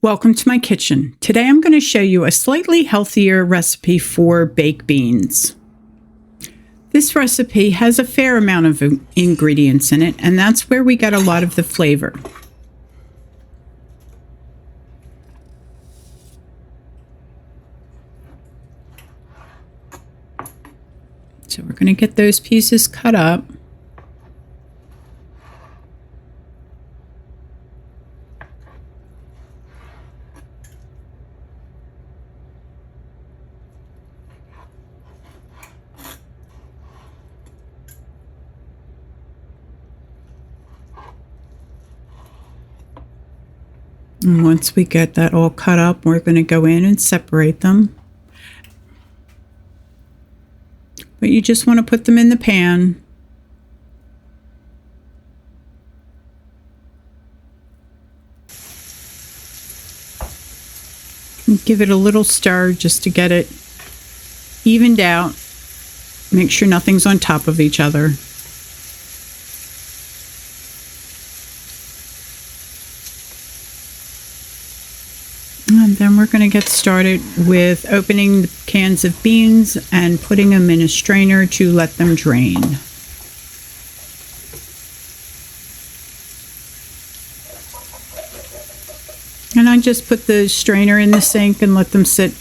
Welcome to my kitchen. Today I'm going to show you a slightly healthier recipe for baked beans. This recipe has a fair amount of ingredients in it, and that's where we get a lot of the flavor. So we're going to get those pieces cut up. And once we get that all cut up, we're going to go in and separate them. But you just want to put them in the pan. And give it a little stir just to get it evened out. Make sure nothing's on top of each other. And then we're going to get started with opening the cans of beans and putting them in a strainer to let them drain. And I just put the strainer in the sink and let them sit.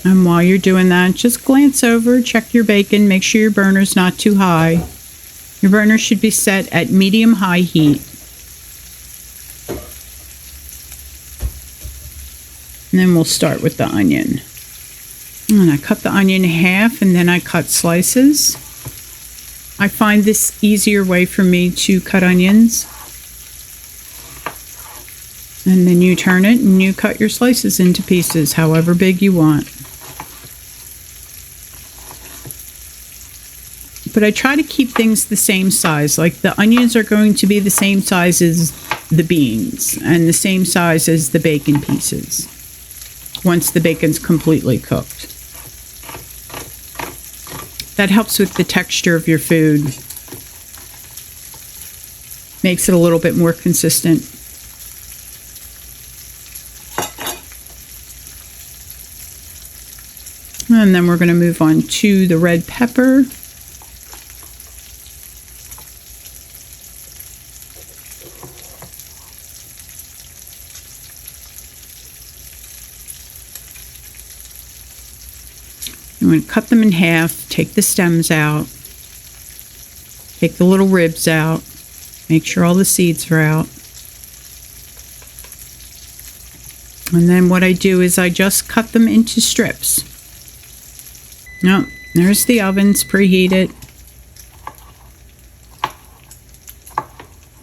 And while you're doing that, just glance over, check your bacon, make sure your burner's not too high. Your burner should be set at medium-high heat. And then we'll start with the onion. And I cut the onion in half, and then I cut slices. I find this easier way for me to cut onions. And then you turn it and you cut your slices into pieces, however big you want. But I try to keep things the same size. Like the onions are going to be the same size as the beans and the same size as the bacon pieces once the bacon's completely cooked. That helps with the texture of your food. Makes it a little bit more consistent. And then we're going to move on to the red pepper. I'm going to cut them in half, take the stems out, take the little ribs out, make sure all the seeds are out. And then what I do is I just cut them into strips. Oh, there's the ovens preheated.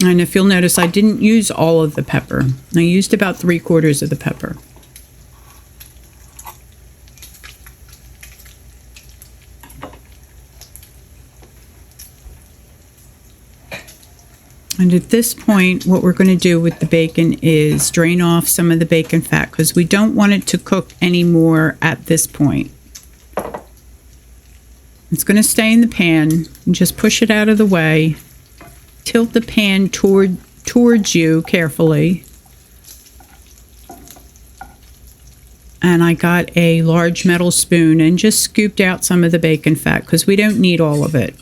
And if you'll notice, I didn't use all of the pepper. I used about 3/4 of the pepper. And at this point, what we're going to do with the bacon is drain off some of the bacon fat because we don't want it to cook anymore at this point. It's going to stay in the pan. And just push it out of the way. Tilt the pan towards you carefully. And I got a large metal spoon and just scooped out some of the bacon fat because we don't need all of it.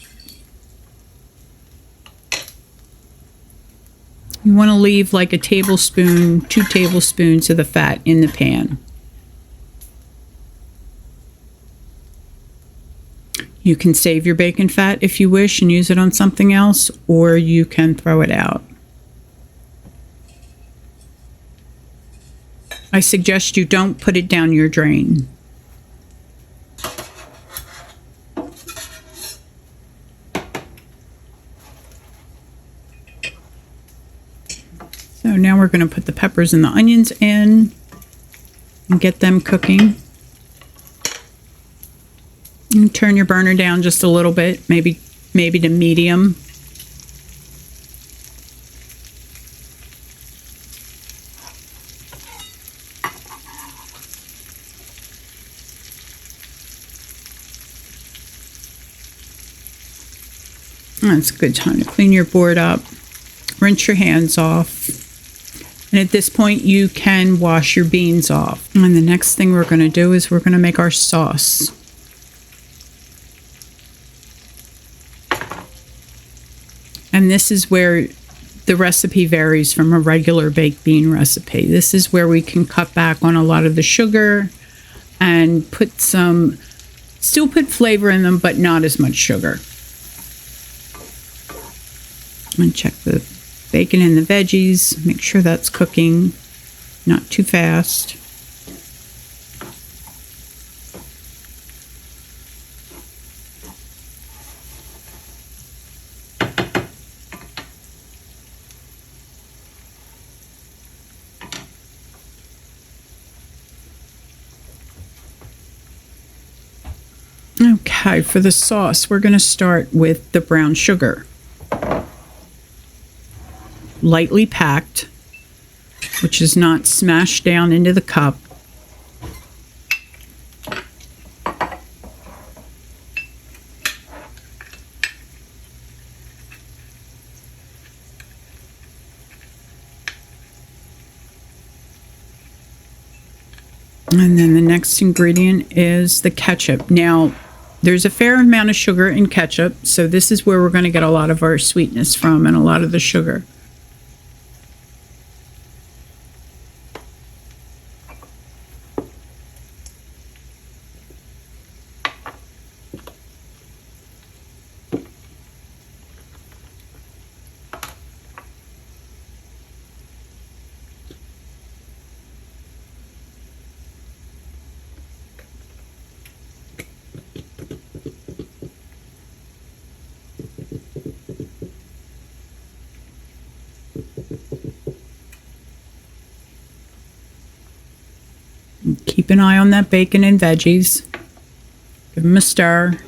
You want to leave like a tablespoon, 2 tablespoons of the fat in the pan. You can save your bacon fat if you wish and use it on something else, or you can throw it out. I suggest you don't put it down your drain. So now we're going to put the peppers and the onions in and get them cooking. And turn your burner down just a little bit, maybe to medium. That's a good time to clean your board up. Rinse your hands off. And at this point, you can wash your beans off. And the next thing we're going to do is we're going to make our sauce. And this is where the recipe varies from a regular baked bean recipe. This is where we can cut back on a lot of the sugar and still put flavor in them, but not as much sugar. And check the bacon and the veggies. Make sure that's cooking, not too fast. Okay, for the sauce, we're going to start with the brown sugar. Lightly packed, which is not smashed down into the cup. And then the next ingredient is the ketchup. Now, there's a fair amount of sugar in ketchup, so this is where we're going to get a lot of our sweetness from and a lot of the sugar. Keep an eye on that bacon and veggies. Give them a stir.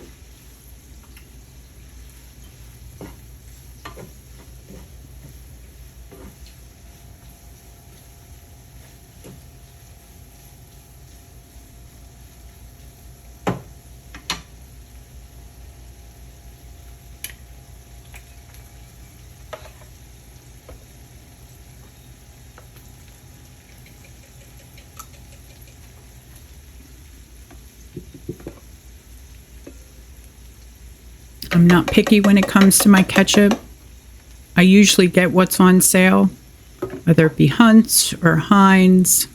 I'm not picky when it comes to my ketchup. I usually get what's on sale, whether it be Hunt's or Heinz.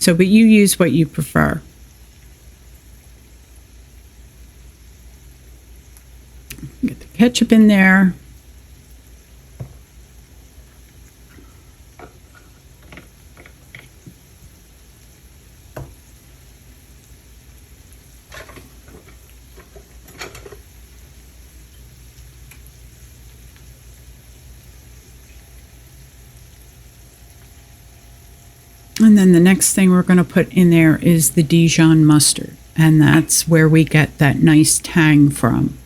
But you use what you prefer. Get the ketchup in there. And then the next thing we're going to put in there is the Dijon mustard. And that's where we get that nice tang from.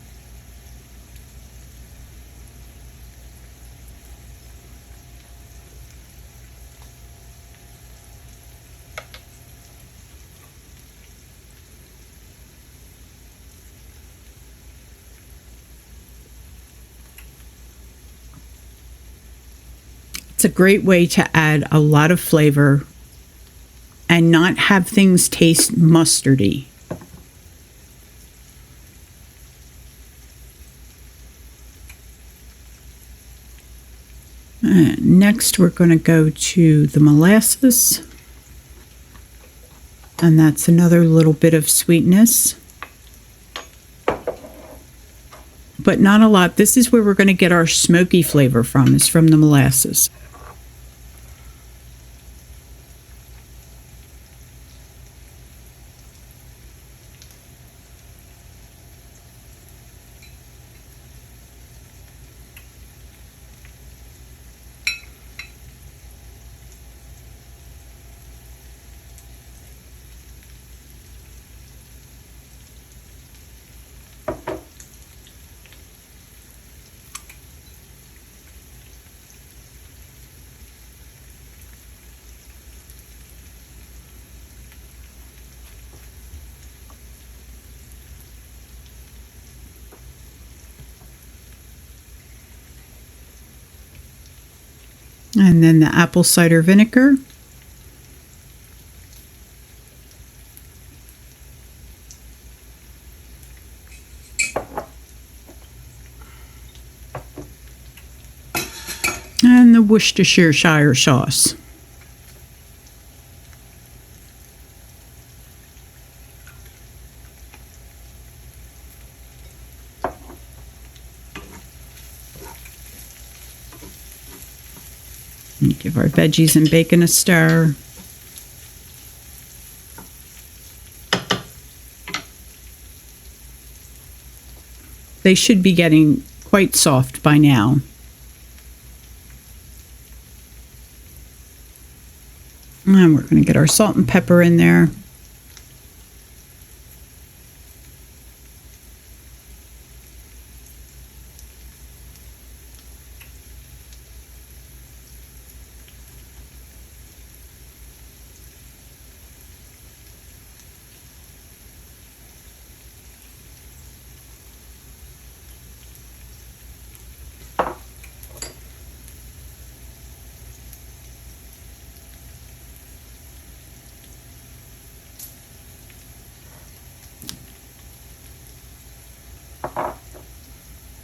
It's a great way to add a lot of flavor and not have things taste mustardy. Next, we're going to go to the molasses. And that's another little bit of sweetness. But not a lot. This is where we're going to get our smoky flavor from, is from the molasses. And then the apple cider vinegar. And the Worcestershire sauce. And give our veggies and bacon a stir. They should be getting quite soft by now. And we're going to get our salt and pepper in there.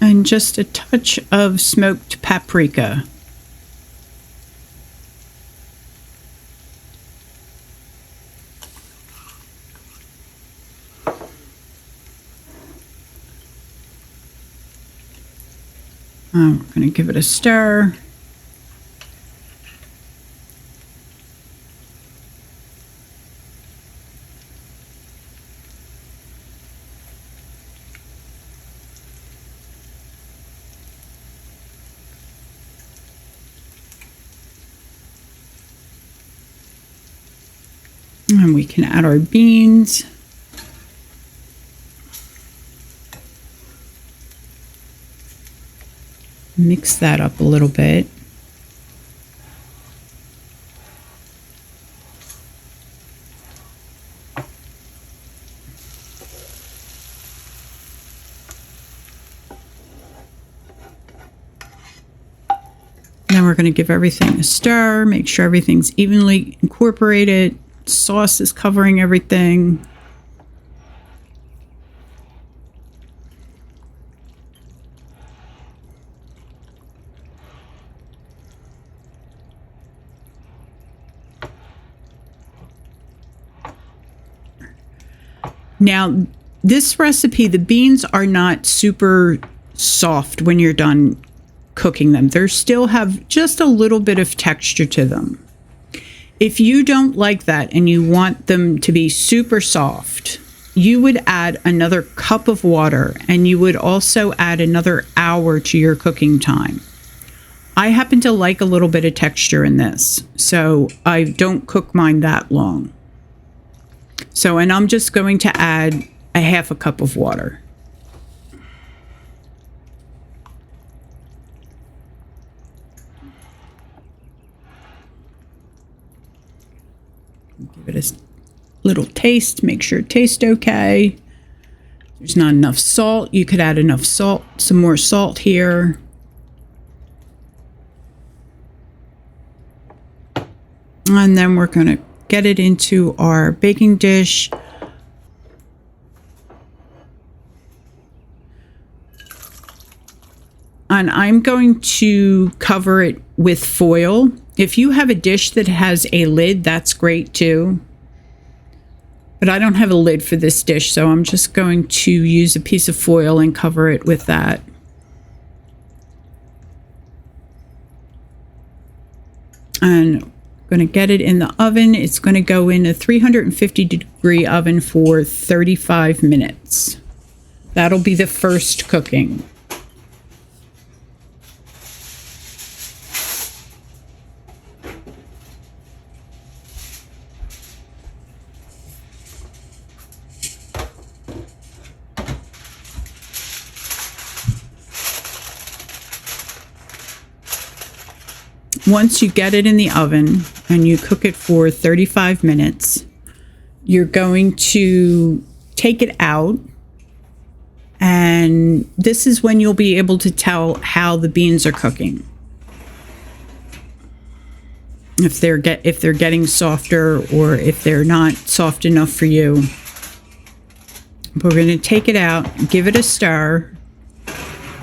And just a touch of smoked paprika. We're going to give it a stir. And we can add our beans. Mix that up a little bit. Now we're going to give everything a stir, make sure everything's evenly incorporated. Sauce is covering everything. Now, this recipe, the beans are not super soft when you're done cooking them. They still have just a little bit of texture to them. If you don't like that and you want them to be super soft, you would add another cup of water, and you would also add another hour to your cooking time. I happen to like a little bit of texture in this, so I don't cook mine that long. So, and I'm just going to add a half a cup of water. Give it a little taste, make sure it tastes okay. If there's not enough salt, you could add enough salt, some more salt here. And then we're going to get it into our baking dish. And I'm going to cover it with foil. If you have a dish that has a lid, that's great too. But I don't have a lid for this dish, so I'm just going to use a piece of foil and cover it with that. And I'm going to get it in the oven. It's going to go in a 350-degree oven for 35 minutes. That'll be the first cooking. Once you get it in the oven and you cook it for 35 minutes, you're going to take it out. And this is when you'll be able to tell how the beans are cooking. if they're getting softer or if they're not soft enough for you. We're going to take it out, give it a stir,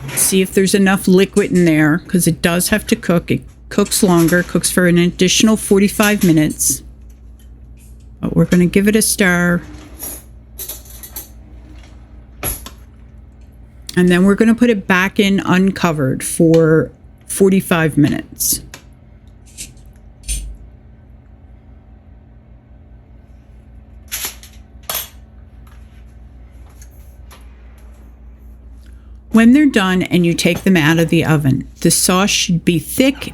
see if there's enough liquid in there, because it does have to cook. It cooks longer, cooks for an additional 45 minutes. But we're going to give it a stir. And then we're going to put it back in uncovered for 45 minutes. When they're done and you take them out of the oven, the sauce should be thick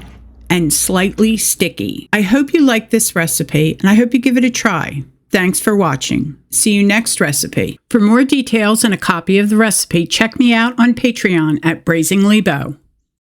and slightly sticky. I hope you like this recipe and I hope you give it a try. Thanks for watching. See you next recipe. For more details and a copy of the recipe, check me out on Patreon at Braisingly Beau.